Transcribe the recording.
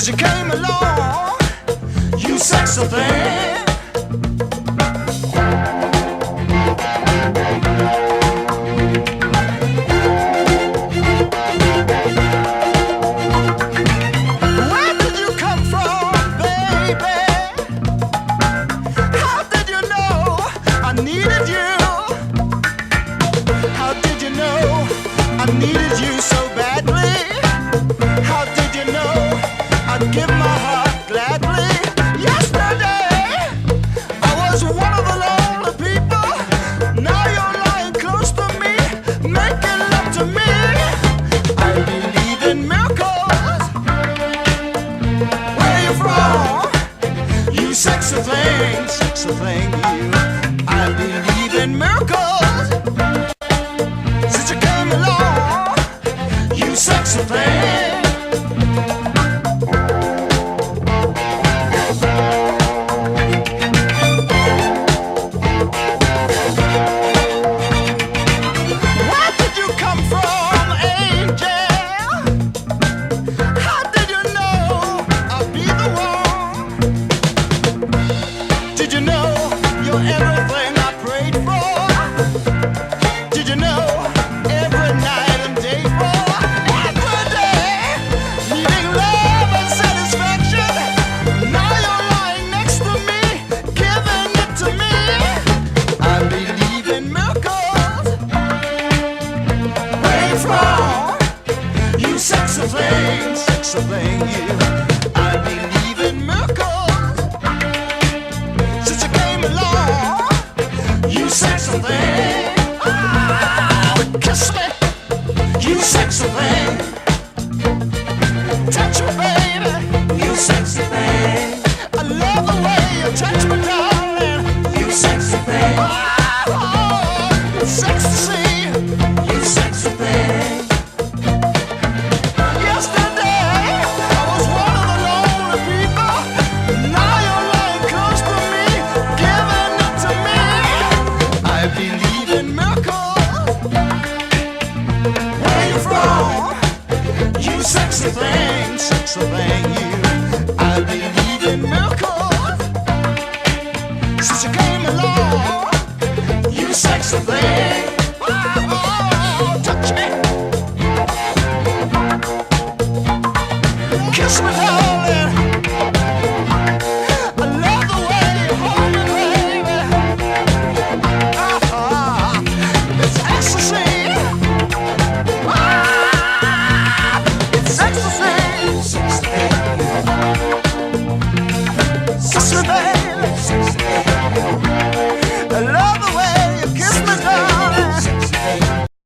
you came along, you sexy thing. Where did you come from, baby? How did you know I needed you? How did you know I needed you so badly? How did you know I'd give my heart gladly? Yesterday I was one of the lonely people. Now you're lying close to me, making love to me. I believe in miracles. Where you from? You sexy thing, you. I believe in miracles. Since you came along, you sexy thing. Where did you come from, angel? How did you know I'd be the one? Did you know you're everything I prayed for? Did you know every night and day for? Every day, needing love and satisfaction. Now you're lying next to me, giving it to me. I believe in miracles. Where you from? You sexy thing, you. I believe in miracles. Since you came along, you sexy thing. Kiss me, you sexy thing. Touch me, baby, you sexy thing. I love the way you touch me, darling, you sexy thing. Oh, sexy, you sexy thing. Yesterday I was one of the lonely people. Now you're lying close to me, giving it to me. I believe in miracles. Where you from? You sexy thing, you. I believe in miracles. Since you came along, you sexy thing. Oh, touch me, kiss me, darling. I love the way you hold me, baby. It's ecstasy. It's ecstasy.